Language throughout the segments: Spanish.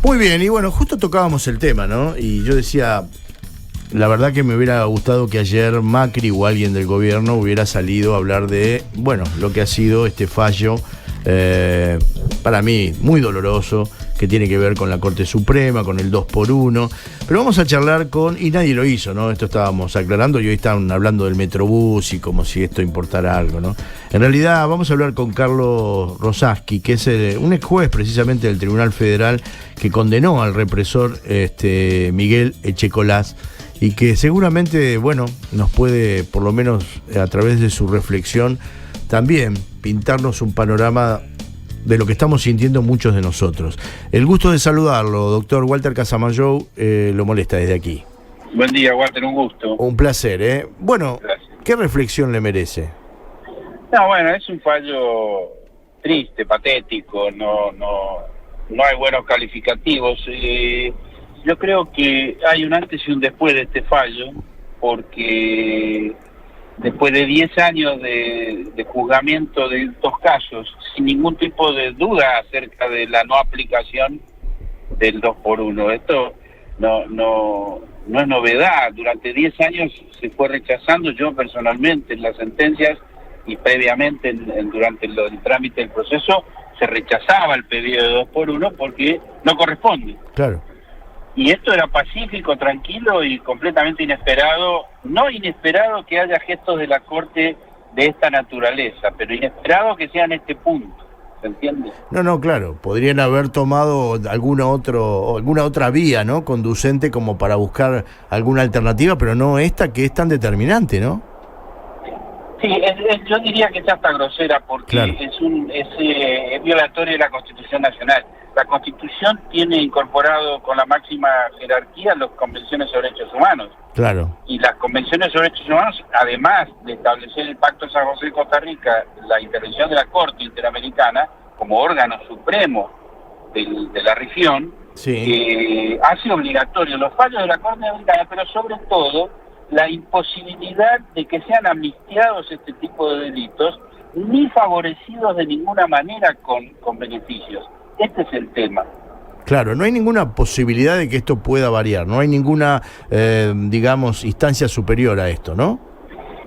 Muy bien, y bueno, justo tocábamos el tema, ¿no? Y yo decía, la verdad que me hubiera gustado que ayer Macri o alguien del gobierno hubiera salido a hablar de, bueno, lo que ha sido este fallo, para mí muy doloroso, que tiene que ver con la Corte Suprema, con el 2x1. Pero vamos a charlar con, y nadie lo hizo, ¿no? Esto estábamos aclarando y hoy están hablando del Metrobús y como si esto importara algo, ¿no? En realidad vamos a hablar con Carlos Rosaski, que es un ex juez precisamente del Tribunal Federal que condenó al represor Miguel Echecolás, y que seguramente, bueno, nos puede, por lo menos a través de su reflexión, también pintarnos un panorama de lo que estamos sintiendo muchos de nosotros. El gusto de saludarlo, doctor Walter Casamayou, lo molesta desde aquí. Buen día, Walter, un gusto. Un placer, ¿eh? Bueno, gracias. ¿Qué reflexión le merece? No, bueno, es un fallo triste, patético, no hay buenos calificativos. Yo creo que hay un antes y un después de este fallo, porque después de 10 años de juzgamiento de estos casos, sin ningún tipo de duda acerca de la no aplicación del 2x1, esto no es novedad. Durante 10 años se fue rechazando, yo personalmente en las sentencias y previamente durante el trámite del proceso se rechazaba el pedido de 2x1 porque no corresponde. Claro. Y esto era pacífico, tranquilo y completamente inesperado. No inesperado que haya gestos de la Corte de esta naturaleza, pero inesperado que sea en este punto. ¿Se entiende? No, claro. Podrían haber tomado alguna otra vía, ¿no? Conducente como para buscar alguna alternativa, pero no esta que es tan determinante, ¿no? Sí, yo diría que es hasta grosera porque claro. es violatorio de la Constitución Nacional. La Constitución tiene incorporado con la máxima jerarquía las convenciones sobre derechos humanos. Claro. Y las convenciones sobre derechos humanos, además de establecer el Pacto de San José de Costa Rica, la intervención de la Corte Interamericana como órgano supremo de la región, sí. hace obligatorio los fallos de la Corte Interamericana, pero sobre todo la imposibilidad de que sean amnistiados este tipo de delitos, ni favorecidos de ninguna manera con beneficios. Este es el tema. Claro, no hay ninguna posibilidad de que esto pueda variar, no hay ninguna, digamos, instancia superior a esto, ¿no?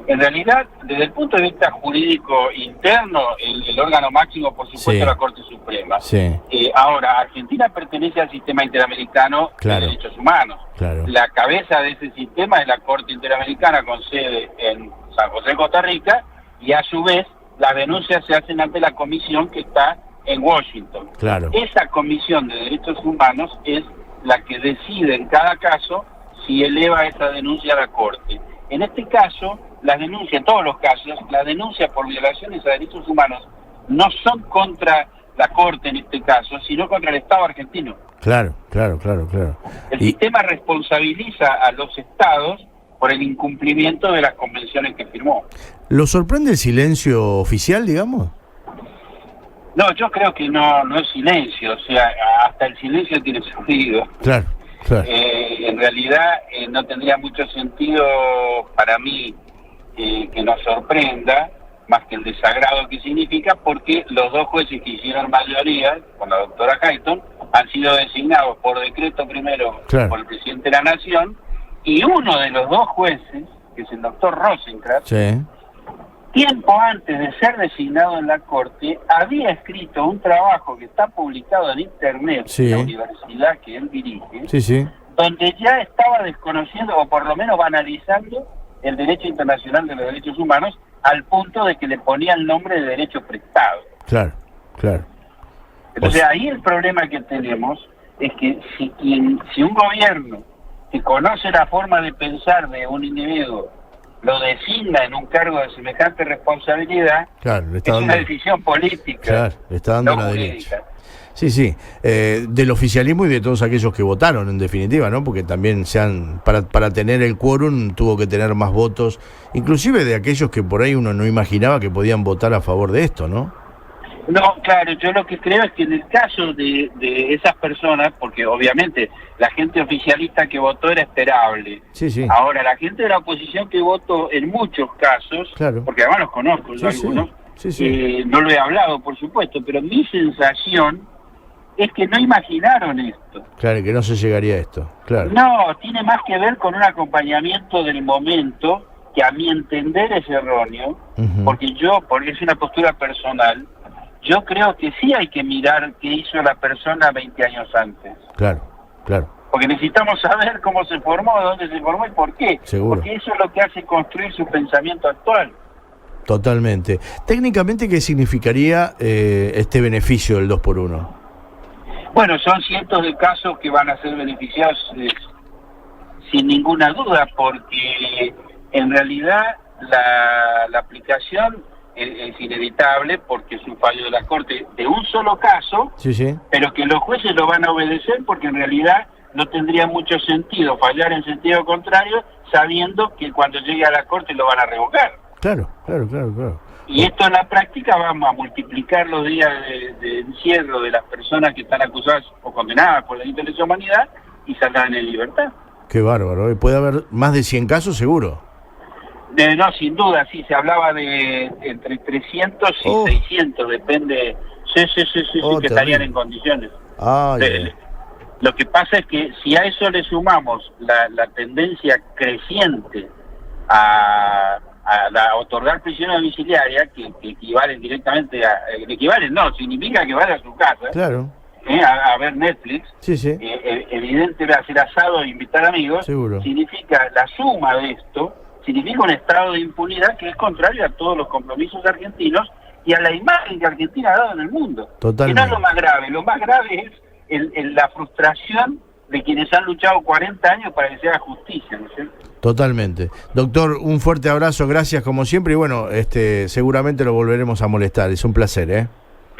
En realidad, desde el punto de vista jurídico interno, el órgano máximo, por supuesto, sí. es la Corte Suprema. Sí. Ahora, Argentina pertenece al sistema interamericano claro. de derechos humanos. Claro. La cabeza de ese sistema es la Corte Interamericana con sede en San José, Costa Rica, y a su vez las denuncias se hacen ante la comisión que está en Washington. Claro. Esa comisión de derechos humanos es la que decide en cada caso si eleva esa denuncia a la Corte. En este caso, las denuncias, en todos los casos, las denuncias por violaciones a derechos humanos no son contra la Corte en este caso, sino contra el Estado argentino. Claro. El sistema responsabiliza a los estados por el incumplimiento de las convenciones que firmó. ¿Lo sorprende el silencio oficial, digamos? No, yo creo que no es silencio, o sea, hasta el silencio tiene sentido. Claro. En realidad no tendría mucho sentido para mí que nos sorprenda, más que el desagrado que significa, porque los dos jueces que hicieron mayoría, con la doctora Hayton, han sido designados por decreto primero por el presidente de la Nación, y uno de los dos jueces, que es el doctor Rosenkrantz, sí. tiempo antes de ser designado en la Corte, había escrito un trabajo que está publicado en Internet, sí. en la universidad que él dirige, sí. donde ya estaba desconociendo, o por lo menos banalizando, el derecho internacional de los derechos humanos, al punto de que le ponía el nombre de derecho prestado. Claro. Entonces ahí el problema que tenemos es que si un gobierno que conoce la forma de pensar de un individuo lo designa en un cargo de semejante responsabilidad, claro, es una decisión política. Claro, le está dando la derecha. Sí, del oficialismo y de todos aquellos que votaron, en definitiva, ¿no? Porque también para tener el quórum tuvo que tener más votos, inclusive de aquellos que por ahí uno no imaginaba que podían votar a favor de esto, ¿no? No, claro, yo lo que creo es que en el caso de esas personas, porque obviamente la gente oficialista que votó era esperable. Sí. Ahora, la gente de la oposición que votó en muchos casos, claro. porque además los conozco yo algunos, sí. No lo he hablado, por supuesto, pero mi sensación es que no imaginaron esto. Claro, que no se llegaría a esto, claro. No, tiene más que ver con un acompañamiento del momento que a mi entender es erróneo, porque es una postura personal, yo creo que sí hay que mirar qué hizo la persona 20 años antes. Claro, claro. Porque necesitamos saber cómo se formó, dónde se formó y por qué. Seguro. Porque eso es lo que hace construir su pensamiento actual. Totalmente. Técnicamente, ¿qué significaría este beneficio del 2x1? Bueno, son cientos de casos que van a ser beneficiados sin ninguna duda, porque en realidad la aplicación es inevitable porque es un fallo de la Corte de un solo caso, Sí. pero que los jueces lo van a obedecer porque en realidad no tendría mucho sentido fallar en sentido contrario sabiendo que cuando llegue a la Corte lo van a revocar. Claro. Y esto en la práctica vamos a multiplicar los días de encierro de las personas que están acusadas o condenadas por delitos de lesa humanidad y saldrán en libertad. Qué bárbaro. ¿Puede haber más de 100 casos seguro? No, sin duda, sí, se hablaba de entre 300 y 600, depende. Sí, que estarían en condiciones. Lo que pasa es que si a eso le sumamos la tendencia creciente a otorgar prisión domiciliaria, que equivalen directamente significa que vaya a su casa. Claro. A ver Netflix, Sí. evidentemente hacer asado e invitar amigos, Seguro. significa la suma de esto, significa un estado de impunidad que es contrario a todos los compromisos argentinos y a la imagen que Argentina ha dado en el mundo. Totalmente. Que no es lo más grave es la frustración de quienes han luchado 40 años para que se haga justicia, ¿no es cierto? Totalmente. Doctor, un fuerte abrazo, gracias como siempre y bueno, seguramente lo volveremos a molestar, es un placer, ¿eh?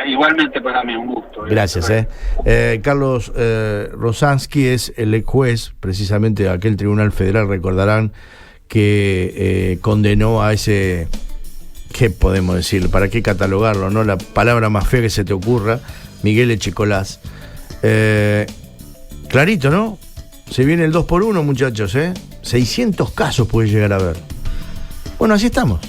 Igualmente para mí, un gusto. Gracias, Carlos Rosansky es el ex juez, precisamente de aquel Tribunal Federal, recordarán, que condenó a ese, ¿qué podemos decir? ¿Para qué catalogarlo, no? La palabra más fea que se te ocurra, Miguel Echecolás. Clarito, ¿no? Se viene el 2x1, muchachos, 600 casos puede llegar a haber. Bueno, así estamos.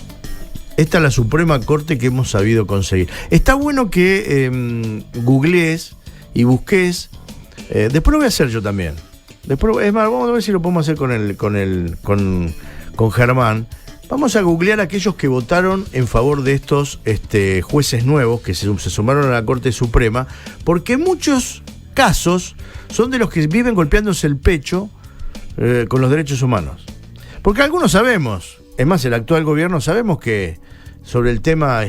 Esta es la Suprema Corte que hemos sabido conseguir. Está bueno que googlees y busques. Después lo voy a hacer yo también. Después, es más, vamos a ver si lo podemos hacer con Germán. Vamos a googlear a aquellos que votaron en favor de estos jueces nuevos que se sumaron a la Corte Suprema, porque muchos casos son de los que viven golpeándose el pecho con los derechos humanos. Porque algunos sabemos, es más, el actual gobierno sabemos que sobre el tema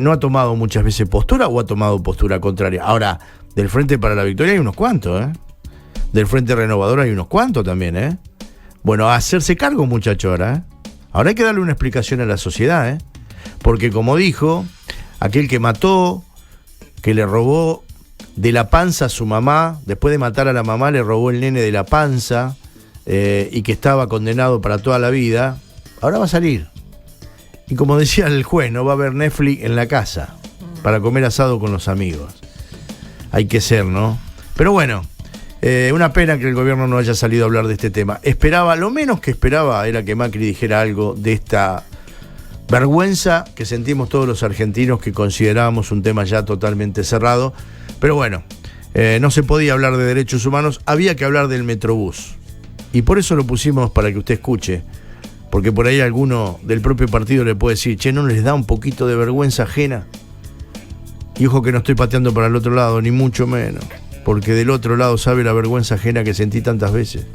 no ha tomado muchas veces postura o ha tomado postura contraria. Ahora, del Frente para la Victoria hay unos cuantos, Del Frente Renovador hay unos cuantos también, Bueno, a hacerse cargo, muchacho, ahora, Ahora hay que darle una explicación a la sociedad, Porque como dijo, aquel que mató, que le robó de la panza a su mamá, después de matar a la mamá le robó el nene de la panza, y que estaba condenado para toda la vida, ahora va a salir. Y como decía el juez, no va a haber Netflix en la casa para comer asado con los amigos. Hay que ser, ¿no? Pero bueno, una pena que el gobierno no haya salido a hablar de este tema. Lo menos que esperaba era que Macri dijera algo de esta vergüenza que sentimos todos los argentinos, que considerábamos un tema ya totalmente cerrado. Pero bueno, no se podía hablar de derechos humanos, había que hablar del Metrobús. Y por eso lo pusimos para que usted escuche. Porque por ahí alguno del propio partido le puede decir, che, ¿no les da un poquito de vergüenza ajena? Y ojo que no estoy pateando para el otro lado, ni mucho menos. Porque del otro lado sabe la vergüenza ajena que sentí tantas veces.